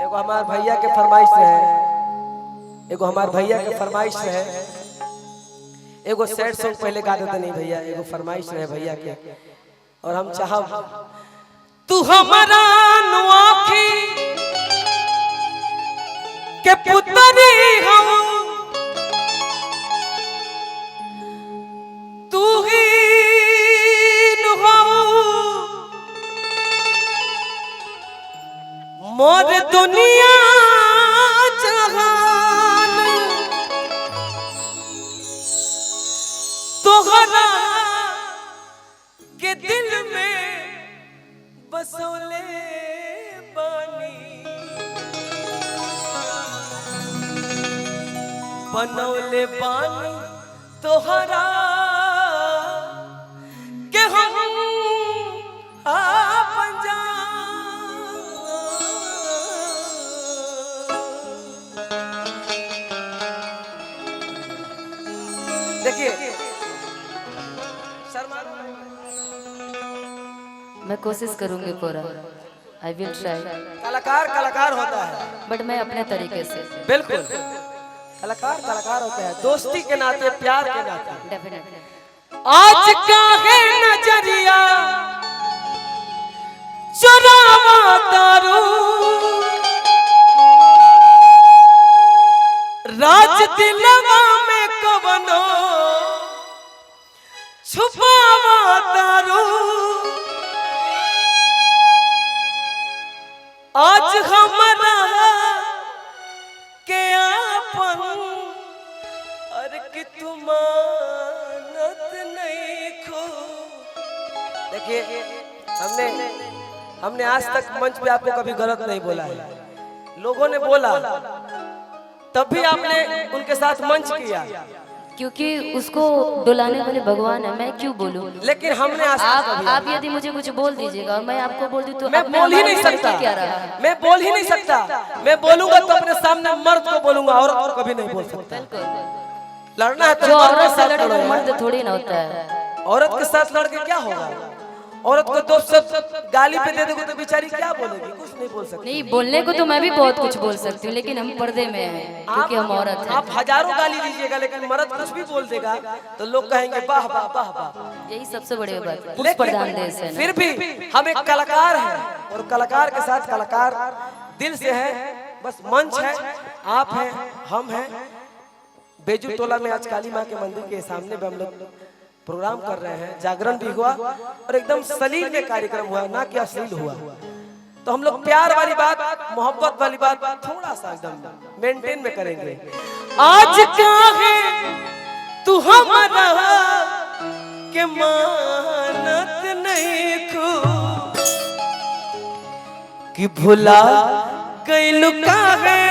एगो हमार भैया के फरमाइश है, एगो हमार भैया के फरमाइश है, एगो सैड सॉन्ग पहले गा देते नहीं भैया, एगो फरमाइश है भैया के। और हम चाहब तू हमारा नुआखी के पुतरी हम, तू ही मोर दुनिया जहान, तोहरा के दिल में बसोले बानी, बनौले बानी तोहरा के हम आपन जान। देखिए मैं कोशिश करूंगी पूरा, आई विल ट्राई। कलाकार कलाकार होता है, बट मैं अपने तरीके से। बिल्कुल कलाकार कलाकार होता है, दोस्ती के नाते, प्यार के नाते। डेफिनेटली। आज का है नजरिया चुरावा तारू, राज दिलवा में कवनो छुपावा तारू। आज हमारा के आपन और कि तुम मानत नहीं खो। देखिए हमने आज तक मंच पे आपको कभी गलत नहीं बोला है, लोगों ने बोला तब भी आपने उनके साथ मंच किया, क्योंकि उसको डुलाने वाले भगवान है, मैं क्यों बोलूं। लेकिन हमने आज आप यदि मुझे कुछ बोल दीजिएगा और मैं आपको बोल दूं तो मैं बोल ही नहीं सकता, क्या रहा? मैं बोल ही नहीं सकता। मैं बोलूंगा तो अपने सामने मर्द को बोलूंगा, औरत को कभी नहीं बोल सकता। लड़ना है तो जो औरत से लड़ेगा मर्द थोड़ी ना होता है। औरत के साथ लड़के क्या होगा? औरत को दो शब्द गाली पे दे दोगे तो बेचारी क्या बोलेगी? कुछ नहीं बोल सकती। नहीं, बोलने को तो मैं भी बहुत कुछ बोल सकती हूँ, लेकिन हम पर्दे में हैं क्योंकि हम औरत हैं। आप हजारों गाली दीजिएगा लेकिन मर्द कुछ भी बोल देगा तो लोग कहेंगे वाह वाह वाह वाह। यही सबसे बड़ी बात है, पुरुष प्रधान देश है। फिर भी हम एक कलाकार हैं और कलाकार के साथ कलाकार दिल से है, बस मंच है, आप हैं, हम हैं। बेजू टोला में आज काली माँ के मंदिर के सामने भी हम लोग प्रोग्राम कर रहे हैं, जागरण भी हुआ और एकदम सलील में कार्यक्रम हुआ, ना कि अश्लील हुआ। तो हम लोग प्यार वाली बात, मोहब्बत वाली बात थोड़ा सा एकदम मेंटेन में करेंगे। आज क्या है तू हमारा के मानत नहीं खो, कि भुला गइलू का है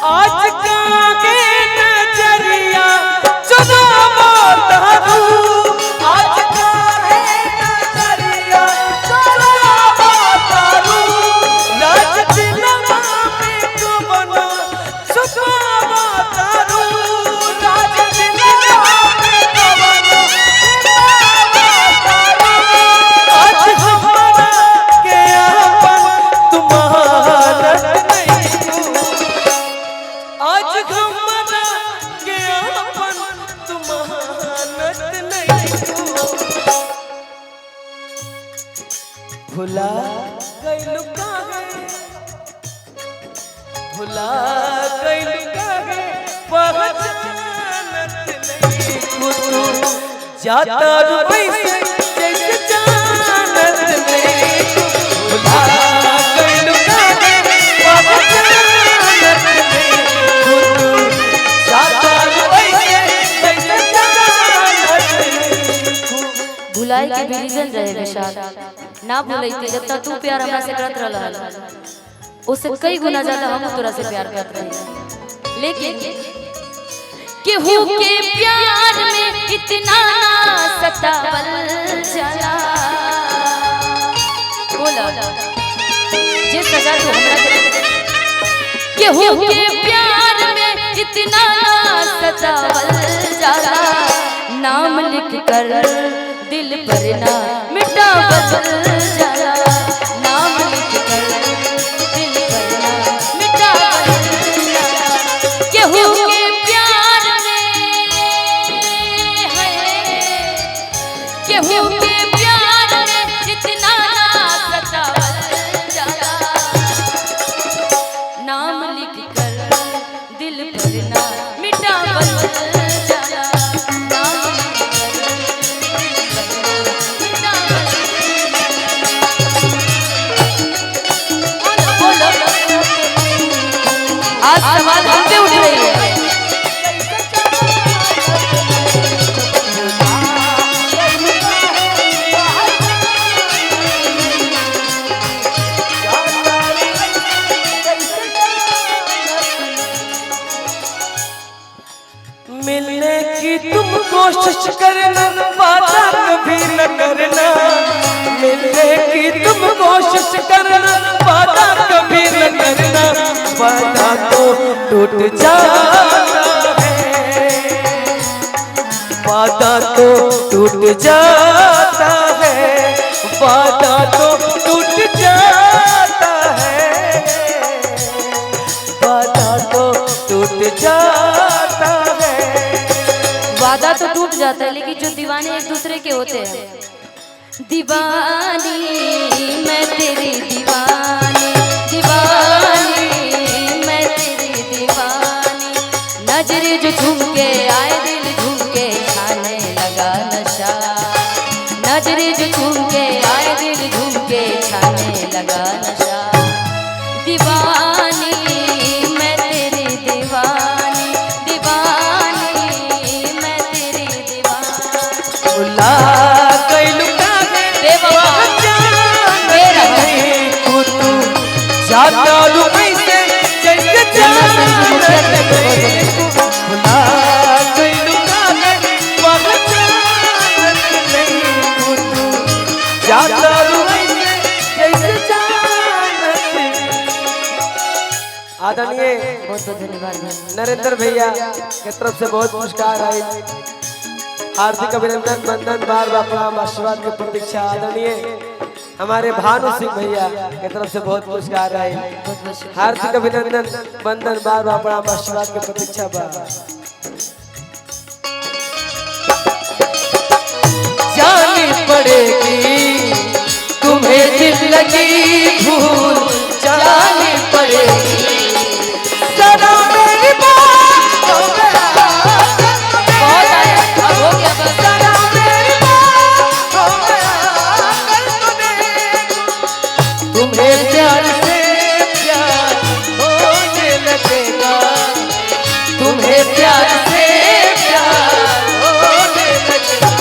आज का नजरिया चुरावा तारू, आज का नजरिया चुरावा तारू, राज दिलवा में कवनो छुपावा तारू, राज दिलवा में कवनो भुला गइलू काहे, भुला गइलू काहे, पहचानत नहीं खुद जाता रुपई जैसे जानत नहीं। भुला गइलू काहे, पहचानत नहीं खुद जाता रुपई जैसे जानत नहीं। भुलाई के भी रीजन रहे विशाल, ना भूलते जब तक तू प्यार हमरा से करत रहला, उससे कई गुना ज्यादा हम तोरा से प्यार करत रहे। लेकिन केहू के प्यार में इतना सतावल जाला। बोला जे सजा तो हमरा केहू के प्यार में इतना सतावल जाला। नाम लिख कर दिल पर ना मिटावल जाला। नाम लिख कर दिल पर ना मिटावल जाला। केहू के प्यार में है, केहू के प्यार में इतना सतावल जाला। नाम लिख कर दिल पर ना मिटावल जाला। नाम लिख आज सवाल हम पे उठ रही है। मिलने की तुम कोशिश करना, वादा कभी न करना। मिलने की तुम कोशिश करना, वादा कभी न करना। वादा तो टूट जाता है, वादा तो टूट जाता है, वादा तो टूट जाता है, वादा तो टूट जाता है। वादा तो टूट जाता है, लेकिन जो दीवाने एक दूसरे के होते हैं। दीवानी मैं तेरी दीवानी, दीवानी मैं तेरी दीवानी। नजरे जो झूम के आए दिल झूम के छाने लगा नशा। नजरे जो झूम के आए दिल झूम के छाने लगा नशा। दीवानी मैं तेरी दीवानी, दीवानी मैं तेरी दीवानी। बुला कैलू जाता लू कैसे जैसे जाना बुला कैलू जाता लू जैसे जाना। आदरणीय बहुत बहुत धन्यवाद। नरेंद्र भैया की तरफ से बहुत पुरस्कार आई। हार्दिक अभिनंदन, वंदन, बार बार प्रणाम, आशीर्वाद की प्रतीक्षा। आदरणीय हमारे भानु सिंह भैया की तरफ से बहुत पुरस्कार आए। हार्दिक अभिनंदन, वंदन, बार बार प्रणाम, आशीर्वाद की प्रतीक्षा। जानी पड़ेगी तुम्हें जिंदगी भूल जानी पड़ेगी। सदा मेरी बात हो गया, बहुत आया, अब हो गया बस। सदा मेरी बात हो गया, तुम्हें प्यार से प्यार होने लगेगा, तुम्हें प्यार से प्यार होने लगेगा।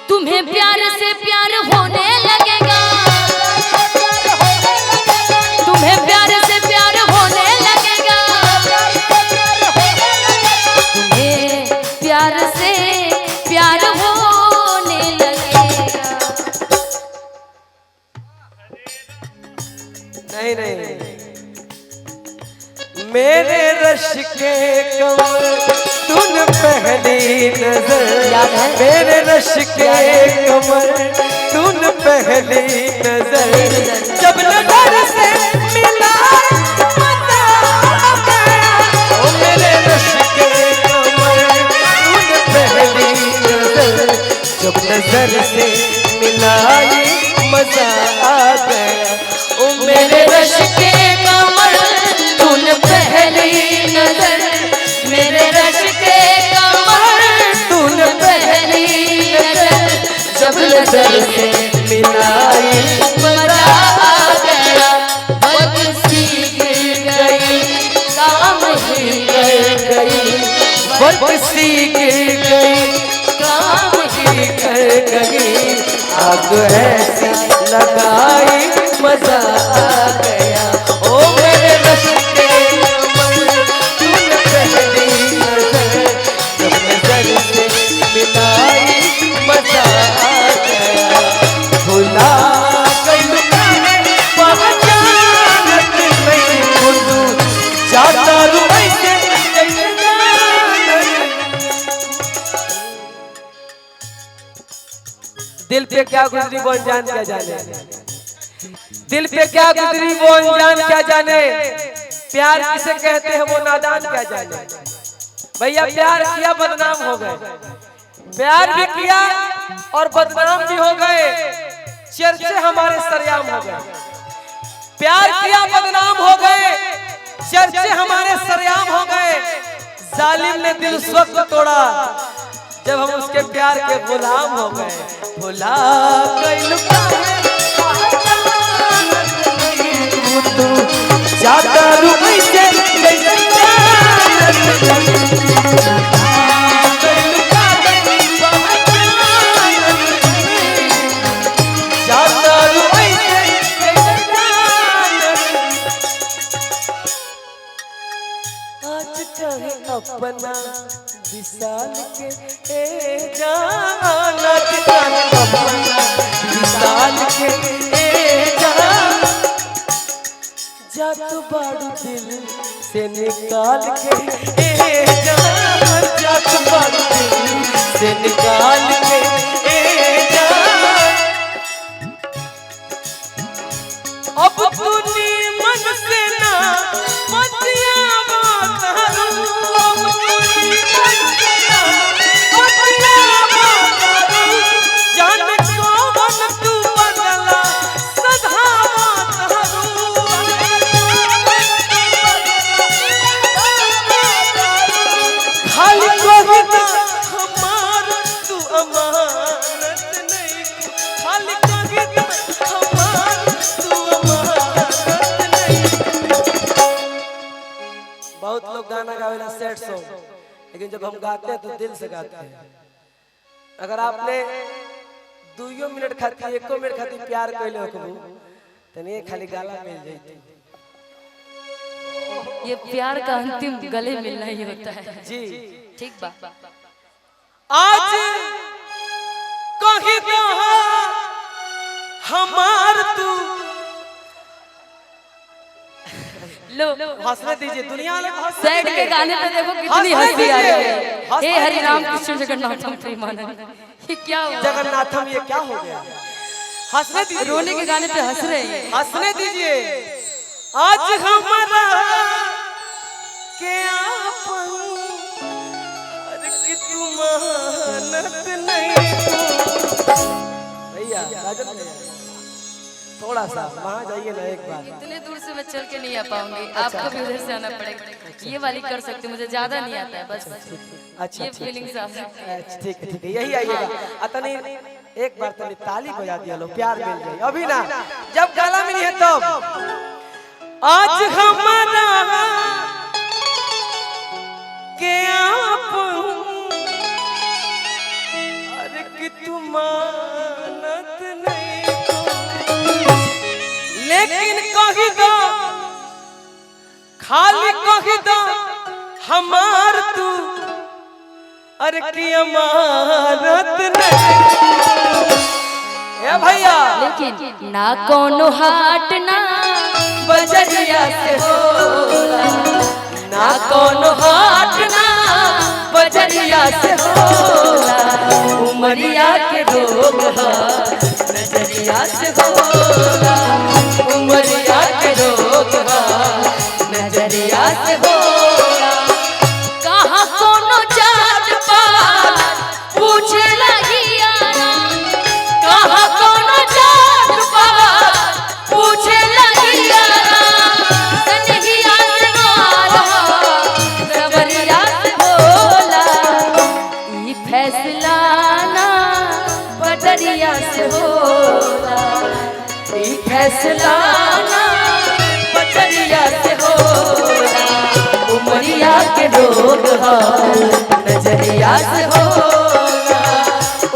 तुम्हें प्यार से प्यार होने लगेगा, तुम्हें प्यार से प्यार होने लगेगा, तुम्हें प्यार से प्यार होने लगेगा। नहीं नहीं, मेरे रश के कमर तुम पहली नजर, मेरे रश के कमर तुम पहली नजर। जब नजर से मिला मजा आ गया, ओ मेरे रश के कमर तुम पहली नजर। जब नजर से मिलाई मजा आ गया, ओ मेरे रश के कमर तुम पहली नजर। मेरे रश के कमर तुम पहली नजर। जब नजर से मिलाई मजा आ गया, वक्त सी गिर गई, काम ही कर गई, वक्त सी गिर गई, काम ही कर गई। आग ऐसी लगाई मजा आ गया, ओ मेरे रश के कमर तुम दिल पे क्या गुजरी वो अनजान क्या जाने, दिल पे क्या गुजरी वो अनजान क्या जाने, प्यार किसे कहते हैं वो नादान क्या जाने। भैया प्यार किया बदनाम हो गए, प्यार भी किया और बदनाम भी हो गए, चर्चे हमारे सरेआम हो गए। प्यार किया बदनाम हो गए, चर्चे हमारे सरेआम हो गए। जालिम ने दिल उस वक्त तोड़ा जब हम उसके प्यार के गुलाम हो गए। भुला गइल जाता रुई से अपना विशाल के ए जान, अपना विशाल के ए जान, जात बाड़ू दिल से निकाल के ए जान, जात बाड़ू दिल से निकाल के ए जान। अब तूने मन से ना मतिया बहुत लोग गाना गावेला सैड सॉन्ग, लेकिन जब हम गाते हैं तो दिल से गाते हैं। अगर आपने 2 मिनट खातिर 1 मिनट खातिर प्यार कइले हो तो नहीं खाली गाला मिल जाती। ये प्यार का अंतिम गले मिलना ही होता है जी। ठीक बा। आज कहीं तो हमार तू लो हंसने दीजिए, दुनिया वाले सैड के गाने पे देखो कितनी हंसी आ रही है। हे हरि राम कृष्ण जगन्नाथम प्रेमानंद, ये क्या हुआ? जगन्नाथम ये क्या हो गया? हंसने दीजिए, रोने के गाने पे हंस रहे हैं। हंसने दीजिए। आज हमारा के आपन कि तू मानत नहीं भैया। राजन भैया थोड़ा सा वहाँ जाइए ना एक बार। इतने दूर से मैं चल के नहीं आ पाऊंगी, आपको भी उधर से आना पड़ेगा। ये वाली कर सकते, मुझे ज्यादा नहीं आता है, बस अच्छा ये फीलिंग्स आ सकती है। ठीक है ठीक है, यही आइएगा। अतनी एक बार तनी ताली बजा दिया लो, प्यार मिल जाए। अभी ना जब गाला मिली है तब। आज हमारा के आपन अरे कि तू मानत नहीं, लेकिन कही दो खाली कही दो हमार तू अरे की अमानत नहीं। भैया लेकिन ना कोनो हाट ना बजरिया से होला, ना कोनो हाट ना बजरिया से होला, उमरिया के रोग नजरिया से होला, उमरिया के रोग नजरिया से होला। कहाँ कोनो जात पात पूछे लगी आना, कहाँ कोनो जात पात पूछे लगी आना, सनहिया से मारा सवरिया से होला, ई फैसला ना पटरिया से होला, ई फैसला ना पटरिया से होला, उमरिया के रोग नजरिया से होला,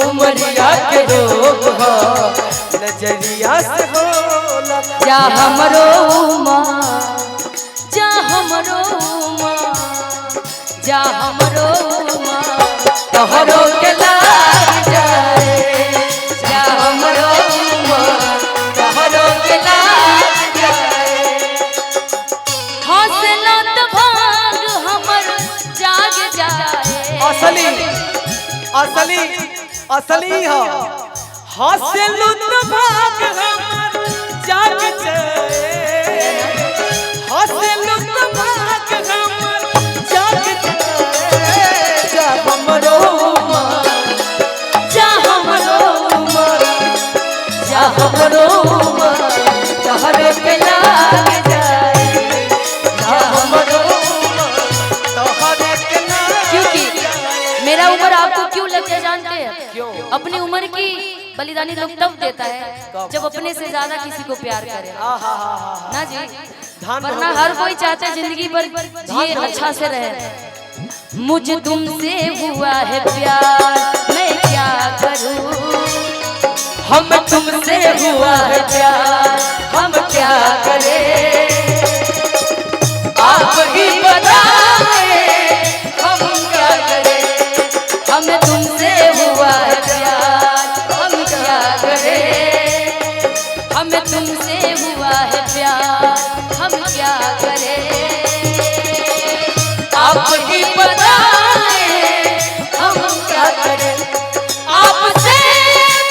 उमरिया के रोग नजरिया से होला। जा हमरो माँ, जा हमरो माँ, जा हमरो माँ, तोहरो के लाग जाए, जा हमरो माँ, तोहरो के लाग जाए। हौसला तो भाग हमर जाग जाए, असली असली असली हो हौसलू तो भाग हमर जाग जाए, हौसलू तो भाग हमर जाग जाए। जा हमरो मन, जा हमरो मन, जा हमरो मन तोहरे पे लाग जाए, जा हमरो मन तोहरे पे लाग। क्योंकि मेरा उम्र आपको क्यों लगता है जानते हैं? क्यों? अपनी उम्र की बलिदानी लोग तब देता है जब अपने से ज्यादा किसी को प्यार करे ना जी। वरना हर कोई चाहता है जिंदगी भर जिए अच्छा से रहे। मुझे तुमसे हुआ है प्यार मैं क्या करूं, हम तुमसे हुआ है प्यार हम क्या करें, आप ही बताएं हम क्या करें। हमें तुमसे हुआ है प्यार हम क्या करें, हमें तुमसे हुआ है प्यार हम क्या करें, आप ही बताएं हम क्या करें। आपसे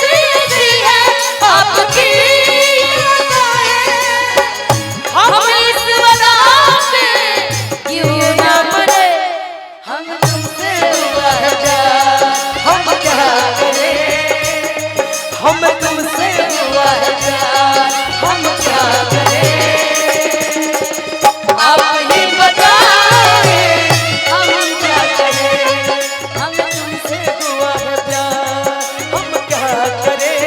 प्रीति है आपकी हम इस वजह पे क्यों ना मरे, हम तुमसे हुआ है प्यार हम क्या करें, हम तुमसे हुआ है प्यार हम क्या करें। आप ही बताएं हम क्या करें, हम तुमसे हुआ है प्यार हम क्या करें,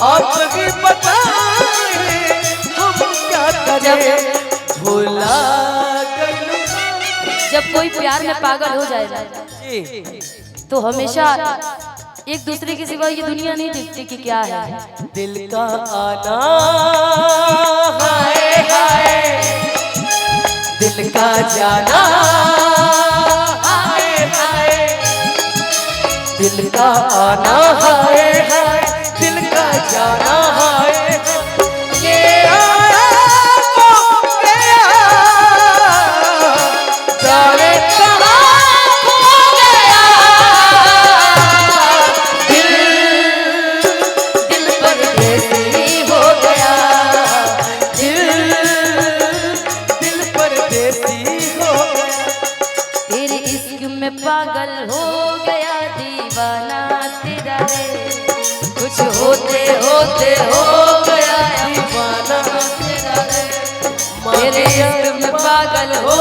आप ही बताएं हम क्या करें। भुला गइलू जब कोई प्यार में पागल हो जाएगा तो हमेशा एक दूसरे के सिवा ये दुनिया नहीं देखती कि क्या है। दिल का आना हाय हाय, दिल का जाना हाय हाय, दिल का आना हाय हाय, दिल का जाना हाय हाय। ये आया वो गया, जाने कहाँ खो गया, दिल परदेसी हो गया, दिल परदेसी हो गया। तेरे इश्क में पागल हो गया दीवाना तेरा रे, कुछ होते होते हो गया दीवाना तेरा रे, तेरे इश्क में पागल हो